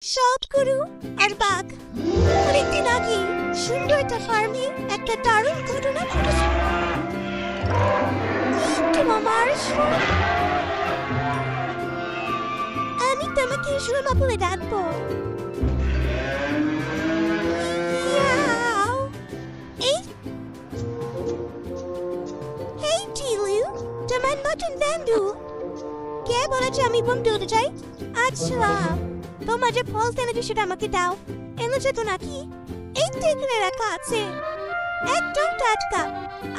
সৎগুরু আর বাঘ অনেকদিন আগে সুন্দর একটা ফার্মে একটা দারুণ ঘটনা ঘটেছে। একটু মামার আমি তোমাকে সুরমা বলে ডাকবো। এই হেই টিলু, তোমার নতুন বন্ধু কে বলেছে আমি বন্ধু হতে চাই? আচ্ছা, তোমার যে ফল এনেছে সেটা আমাকে দাও। এনেছে তো নাকি? এই টেবিলে রাখা আছে, একদম টাটকা।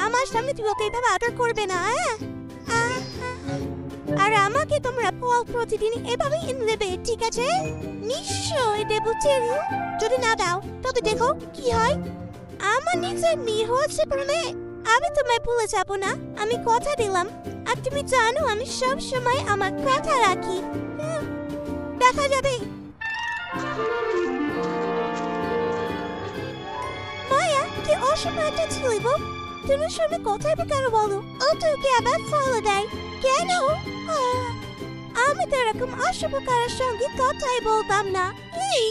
আমার সামনে তুমি ওকে এইভাবে আদর করবে না, হ্যাঁ? আর আমাকে তোমরা ফল প্রতিদিন এভাবে এনে দেবে, ঠিক আছে? নিশ্চয় দেবো টেলু। যদি না দাও তবে দেখো কি হয়। আমার নিজের মেয়ে হচ্ছে বলে আমি তোমায় ভুলে যাবো না, আমি কথা দিলাম। আর তুমি জানো আমি সব সময় আমার কথা রাখি। দেখা যাবে। মায়া, কি অসময়টা ছিল গো? তুমি সঙ্গে কথাই কেন বলো? ও তোকে আবার ফলো দেয় কেন? আমি তো এরকম অশুভ কারোর সঙ্গে কথাই বলতাম না। এই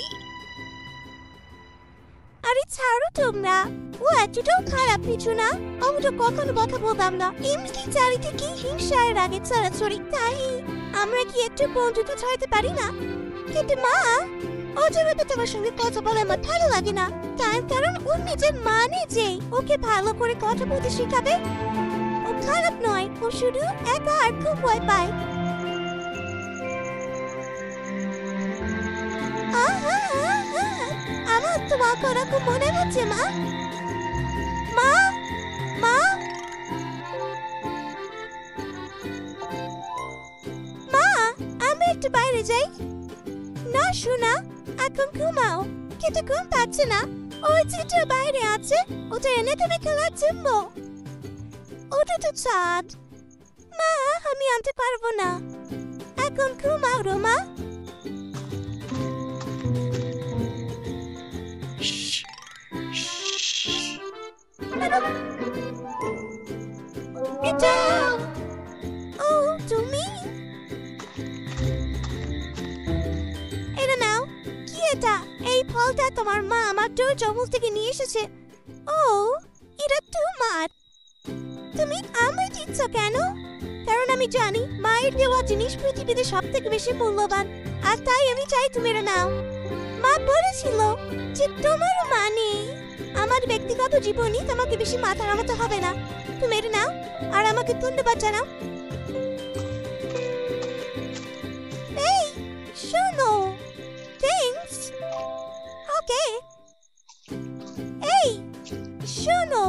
আরে ছাড়ো তোমরা, ও এতটাও খারাপ কিছু না। আমি তো কখনো কথা বলতাম না, এমনি চারিদিকে হিংসার রাগে চড়াচড়ি। তাই আমরা কি একটু বন্ধুত্ব ছাড়তে পারি না? কিন্তু মা, ও যেভাবে তোমার সঙ্গে কথা বলে আমার ভালো লাগে না। তার কারণ ও নিজের মানে যে ওকে ভালো করে কথা বলতে শেখাবে। ও খারাপ নয়, ও শুধু একা আর খুব ভয় পায়। আমার তোমার কথা খুব মনে হচ্ছে মা। মা, মা, মা, আমি একটু বাইরে যাই। না শোনা, এখন ঘুমাও। কিন্তু ঘুম পাচ্ছে না। ওই চিত্র বাইরে আছে, ওটা এনে তুমি খেলার জন্য। ওটা তো চাঁদ। মা, আমি আনতে পারবো না। এখন ঘুমাও রোমা। এটা ও তুমি? এটা নাও। কি এটা? এই ফলটা তোমার মা আমার তোর জঙ্গল থেকে নিয়ে এসেছে। ও, এটা তোমার। তুমি আমায় দিচ্ছ কেন? কারণ আমি জানি মায়ের দেওয়া জিনিস পৃথিবীতে সব থেকে বেশি মূল্যবান, আর তাই আমি চাই তুমি এটা নাও। মা বলেছিল যে তোমারও মানে আমার ব্যক্তিগত জীবনে তোমাকে বেশি মাথা ঘামাতে হবে না। তুমি এটা নাও আর আমাকে ধন্যবাদ জানাও। এই শোনো, থ্যাঙ্কস। ওকে, এই শোনো,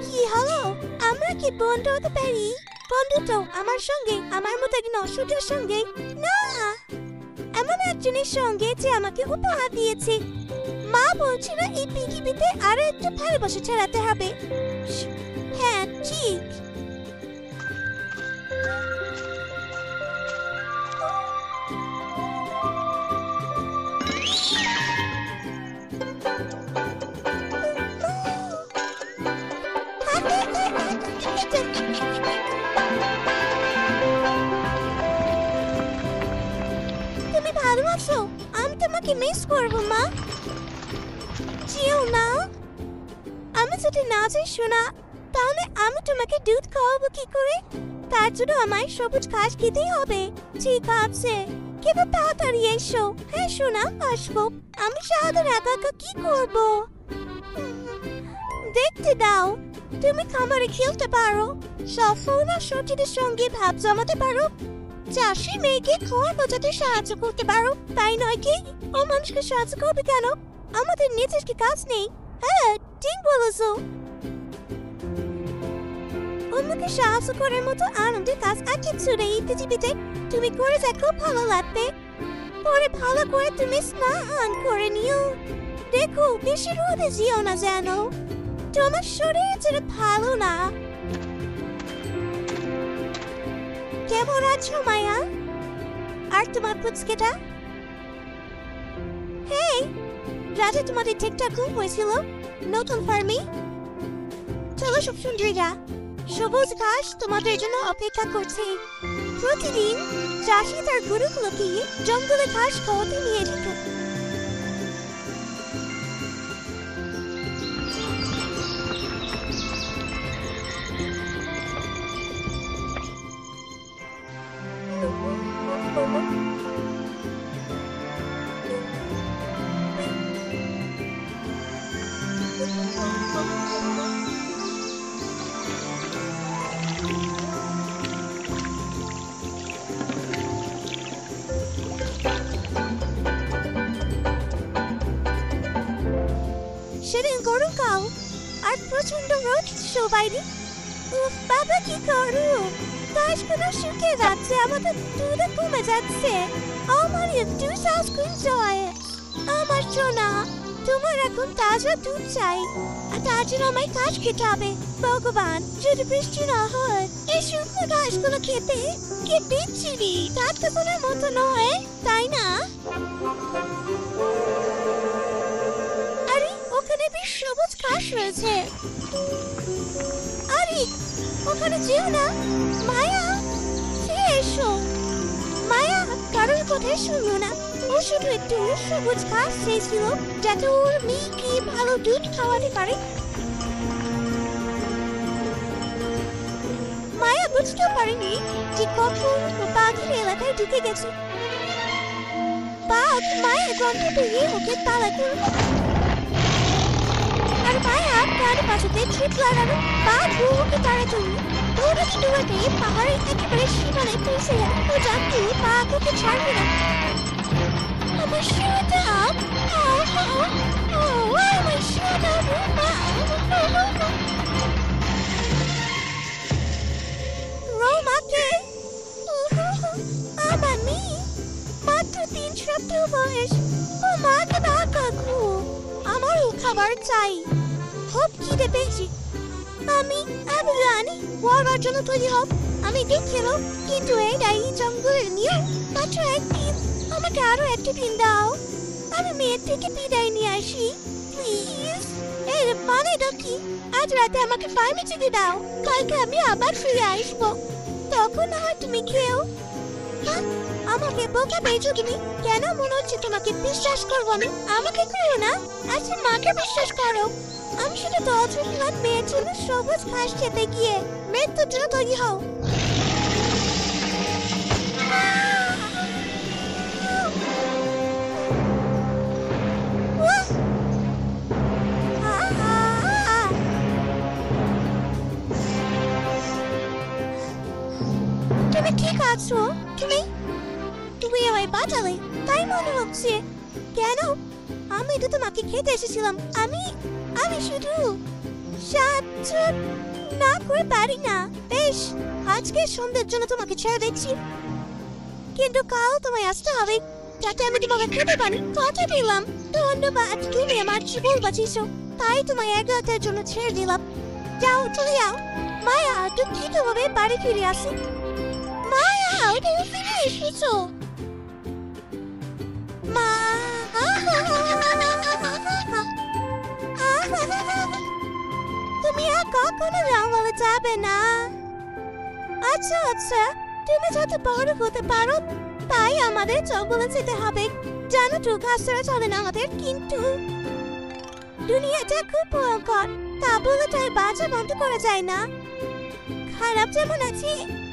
কি হলো? আমরা কি বন্ধু হতে পারি? বন্ধুত্ব আমার সঙ্গে, আমার মতো একজন অসুখের সঙ্গে না, এমন একজনের সঙ্গে যে আমাকে উপহার দিয়েছে। মা বলছিল এই পৃথিবীতে আরো একটু ভালোবাসা ছড়াতে হবে। হ্যাঁ ঠিক। তুমি ভালো আছো? আমি তোমাকে মিস করবো মা। যেও না। আমি যদি না যাই শোনা, তাহলে আমি তোমাকে দুধ খাওয়াবো কি করে? তার জন্য আমায় সবুজ ঘাস খেতেই হবে। ঠিক আছে, কিন্তু তাড়াতাড়ি এসো। হ্যাঁ শোনা, আসবো। আমি সারাদিন একা একা কি করবো? দেখতে দাও, তুমি খামারে খেলতে পারো, সফল আর সচিনের সঙ্গে ভাব জমাতে পারো, চাষি মেয়েকে খড় বোঝাতে সাহায্য করতে পারো, তাই নয় কি? ও মানুষকে সাহায্য করবে কেন? আমাদের নিজের কি কাজ নেই? হ্যাঁ ঠিক বলেছো। অন্যকে সাহায্য করার মতো আনন্দের কাজ আর কিছু নেই পৃথিবীতে। তুমি করে দেখো, ভালো লাগবে। পরে ভালো করে তুমি স্নান করে নিও। দেখো বেশি রোদে যেও না যেন, তোমার শরীর যেন ভালো না। কেমন আছো মায়া? আর তোমার পুচকেটা? হেই, রাতে তোমাদের ঠিকঠাক ঘুম হয়েছিল নতুন ফার্মে? চলো সব সুন্দরীরা, সবুজ ঘাস তোমাদের জন্য অপেক্ষা করছে। প্রতিদিন চাষি তার গরুগুলোকে জঙ্গলে ঘাস খাওয়াতে নিয়ে যেত। সেদিন গরমকাল আর প্রচন্ড রোদ ছিল বাইরে। উফ বাবা, কি গরম! গাছগুলো শুকিয়ে যাচ্ছে, আমাদের দুধও কমে যাচ্ছে। আমার একটু সানস্ক্রিন চাই। আমার সোনা, তোমার এখন তাজা দুধ চাই, আর তার জন্য আমায় ঘাস খেতে হবে। ভগবান, যদি বৃষ্টি না হয় এই শুকনো ঘাসগুলো খেতে কি বিচ্ছিরি! টাটকা কোনের মতো নয়, তাই না? আরে ওখানে বেশ সবুজ ঘাস রয়েছে। আরে ওখানে যেও না মায়া, ফিরে এসো। মায়া কারোর কথাই শুনলো না, ও শুধু একটু সবুজ ঘাস চেয়েছিল যাতে ওর মেয়েকে ভালো দুধ খাওয়াতে পারে। মায়া বুঝতে পারেনি যে কখন বাঘের এলাকায় ঢুকে গেছে। বাঘ মায়ের গন্ধ পেয়ে ওকে তাড়া করল, আর মায়া প্রাণে বাঁচাতে ছিপ লাগালো। বাঘ ওকে তাড়া করল। দৌড়াতে দৌড়াতে পাহাড়ের একেবারে সীমানায় পৌঁছে গেল। ও জানতো বাঘ ওকে ছাড়বে না। আমার সোনা, আমার সোনা রোমাকে, আমার মেয়ে মাত্র 3 সপ্তাহ বয়স। ও মাকে না কাকু, আমারও খাবার চাই, খুব খিদে পেয়েছি। আমি রানী, ওর জন্য তৈরি হব। আমি দেখছিল, কিন্তু এই জঙ্গলের নিয়ম। মাত্র একদিন, আমাকে আরো একটা দিন দাও। আমি মেয়ের থেকে বিদায় নিয়ে আসি, প্লিজ। এর মানেটা কি? আজ রাতে আমাকে ফার্মে যেতে দাও, কালকে আমি আবার ফিরে আসবো। তখন না হয় তুমি খেও। আমাকে বোকা পেয়েছো তুমি? কেন মনে হচ্ছে তোমাকে বিশ্বাস করবো আমি? আমাকে করো না, আচ্ছা মাকে বিশ্বাস করো। আমি শুধু দলছিলাম মেয়ের জন্য সবুজ ঘাস খেতে গিয়ে। মৃত্যুর জন্য তৈরি হও। তুমি ঠিক আছো? তুমি আমায় বাঁচালে তাই মনে হচ্ছে। কেন? আমি তো তোমাকে খেতে এসেছিলাম। আমি শুধু সাহায্য না করে পারি না। বেশ, আজকে সন্ধ্যের জন্য তোমাকে ছেড়ে দিচ্ছি, কিন্তু কাল তোমায় আসতে হবে যাতে আমি তোমাকে খেতে পারি। কথা দিলাম। ধন্যবাদ, তুমি আমার জীবন বাঁচিয়েছো, তাই তোমায় 1 রাতের জন্য ছেড়ে দিলাম। যাও, চলে যাও। মায়া দুঃখিতভাবে বাড়ি ফিরে আসে। মায়া, তুমি ফিরে এসেছো। মা, তুমি আর কখনো জঙ্গলে যাবে না। আচ্ছা আচ্ছা, তুমি যত বড় হতে পারো তাই আমাদের জঙ্গলে যেতে হবে। জানো তো, ঘাস ছাড়া চলে না আমাদের। কিন্তু দুনিয়াটা খুব ভয়ঙ্কর, তা বলে তাই বাঁচা বন্ধ করা যায় না। খারাপ যেমন আছে,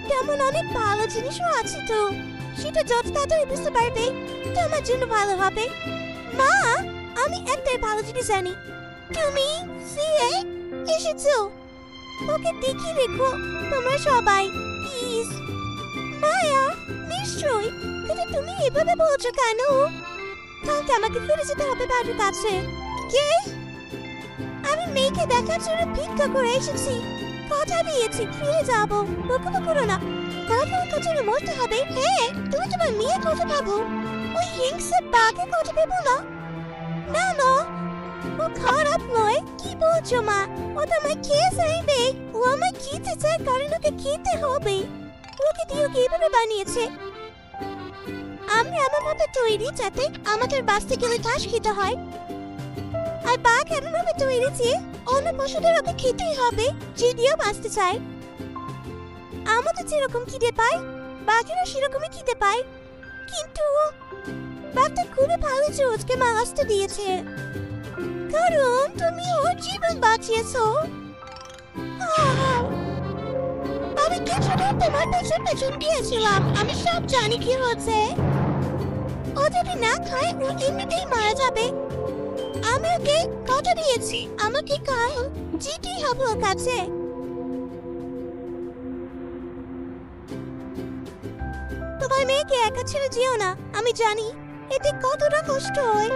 তেমন অনেক ভালো জিনিসও আছে। তো সেটা যত তাড়াতাড়ি বুঝতে পারবে তোমার জন্য ভালো হবে। মা, আমি একটাই ভালো জিনিস জানি। তুমি ফিরে এসেছো, ওকে দেখে রেখো তোমরা সবাই, প্লিজ। মায়া, নিশ্চয়ই। কিন্তু তুমি এভাবে বলছো কেন? কালকে আমাকে ফিরে যেতে হবে বাড়ির কাছে। কে? আমি মেয়েকে দেখার জন্য ভিক্ষা করে এসেছি। কথা দিয়েছি ফিরে যাবো। বকুবো করো না, কথা জন্য মরতে হবে। হ্যাঁ, তুমি তোমার মেয়ের কথা ভাবো, ওই হিংসে বাঘের কথা ভেবো না। না না, ও খারাপ নয়। কি বলছো মা? ও তো আমায় খেয়ে চাইবে। ও আমায় খেতে চায় কারণ ওকে খেতে হবে। ওকে দিয়ে ওকে এইভাবে বানিয়েছে। আমরা এমনভাবে তৈরি যাতে আমাদের বাঁচতে গেলে ঘাস খেতে হয়, আর বাঘ এমনভাবে তৈরি যে অন্য পশুদের ওকে খেতেই হবে যদিও বাঁচতে চায়। আমাদের যেরকম খিদে পায় বাঘেরা সেরকমই খেতে পায়, কিন্তু বাঘটা খুবই ভালো যে ওকে মাছটা দিয়েছে, কারণ তুমি ওর জীবন বাঁচিয়েছো। আমি কিছুটা তোমার পেছন পেছন দিয়েছিলাম, আমি সব জানি কি হচ্ছে। ও যদি না খায় ও এমনিতেই মারা যাবে। আমি ওকে কথা দিয়েছি আমাকে কাল যেতেই হবে ওর কাছে। তোমার মেয়েকে একা ছেড়ে যেও না, আমি জানি এতে কতটা কষ্ট হয়।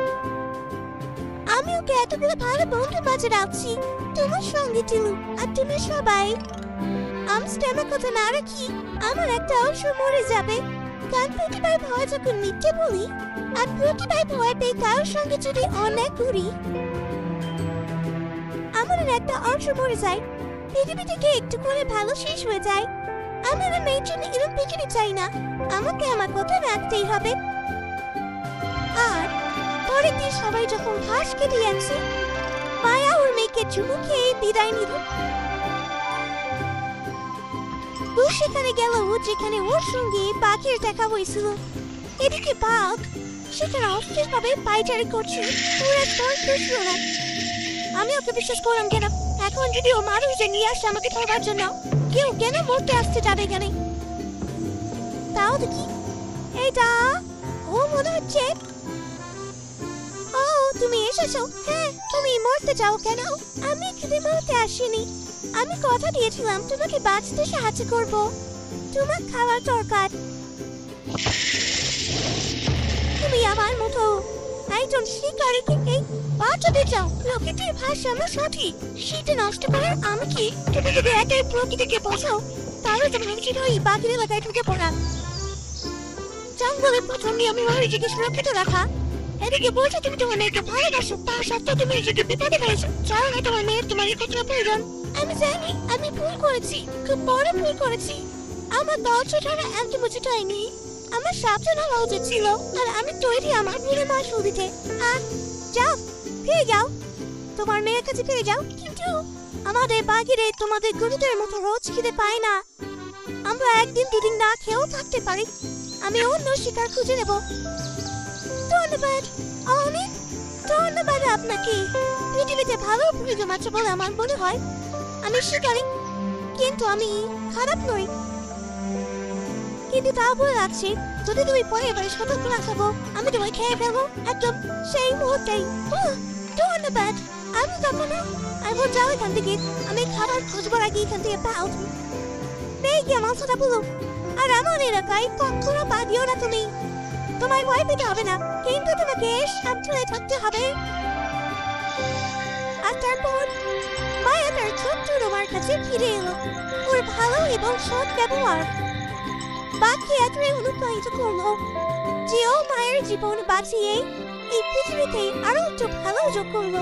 আমি ওকে এতগুলো ভালো বন্ধুর মাঝে রাখছি, তোমার সঙ্গে টিলু আর তুমি সবাই। আমি স্টেমের কথা না রাখি আমার একটা অংশ মরে যাবে, কারণ প্রতিবার ভয় যখন মিথ্যে বলি আর প্রতিবার ভয় পেয়ে কারোর সঙ্গে যদি অন্যায় করি, আমার একটা অংশ মরে যায়, পৃথিবী থেকে একটু করে ভালো শেষ হয়ে যায়। আমি আমার মেয়ের জন্য এরকম পৃথিবী চাই না, আমাকে আমার কথা রাখতেই হবে। আর পরের দিন সবাই যখন ঘাস কেটে আনছে, মায়া ওর মেয়েকে চুমু খেয়ে বিদায় নিল। ও সেখানে গেল যেখানে ওর সঙ্গে বাঘের দেখা হয়েছিল। এদিকে বাঘ সেখানে অস্থির ভাবে পায়চারি করছে, ওর একদম খুশি না। আমি ওকে বিশ্বাস করলাম কেন? এখন যদি ও মানুষদের নিয়ে আসে আমাকে ধরবার জন্য, কেউ কেন মরতে আসতে যাবে কেন? তাও দেখি এইটা ও মনে হচ্ছে। ও তুমি এসেছো? হ্যাঁ, তুমি মরতে চাও কেন? আমি এখানে মরতে আসিনি, আমি কথা দিয়েছিলাম তোমাকে বাঁচতে সাহায্য করব। তোমার খাবার দরকার, তুমি আমার মতো একজন শিকারীকে বাঁচাতে চাও। প্রকৃতির ভারসাম্য সঠিক, সেটা নষ্ট করার আমি কি? তুমি যদি একাই প্রকৃতিকে বোঝাও তাহলে তোমার উচিত হয় বাঘের এলাকায় ঢুকে পড়া, জঙ্গলের প্রথম নিয়ম নিজেকে সুরক্ষিত রাখা। এদিকে বলছো তুমি তোমার মেয়েকে ভালোবাসো, তা সত্ত্বেও তুমি নিজেকে বিপদে ফেলেছো, কারণ তোমার মেয়ের তোমার কতটা প্রয়োজন। আমি জানি আমি ভুল করেছি, খুব বড় ভুল করেছি। আমার দলছ ছাড়া একদম উচিত হয়নি, আমার সাবধান হওয়া উচিত ছিল। আর আমি তৈরি আমার ভুলে মাসুল দিতে। আর যাও, ফিরে যাও, তোমার মেয়ের কাছে ফিরে যাও। কিন্তু আমাদের বাঘিরে তোমাদের গরুদের মতো রোজ খিদে পায় না, আমরা একদিন দুদিন না খেয়েও থাকতে পারি। আমি অন্য শিকার খুঁজে নেব। ধন্যবাদ, অনেক ধন্যবাদ আপনাকে। পৃথিবীতে ভালো প্রয়োজন আছে বলে আমার মনে হয়। আমি শিকারী, কিন্তু আমি খারাপ নই। কিন্তু তাও বলে রাখছি, যদি তুমি পরে এবারে সতর্ক না থাকো আমি তোমায় খেয়ে ফেলবো একদম সেই মুহূর্তেই। ধন্যবাদ। আমি কখনো এখন যাও এখান থেকে, আমি খাবার খুঁজবার আগে এখান থেকে পাও। নেই কি আমার কথা বলো। আর আমার এলাকায় কখনো পা দিও না তুমি। তোমায় ভয় পেতে হবে না, কিন্তু তোমাকে সাবধানে থাকতে হবে। আর তারপর মায়া তার ছোট্ট রোমার কাছে ফিরে এলো। ওর ভালো এবং সৎ ব্যবহার বাঘকে এতটাই অনুপ্রাণিত করলো যে ও মায়ের জীবন বাঁচিয়ে এই পৃথিবীতে আরো একটু ভালো যোগ করলো।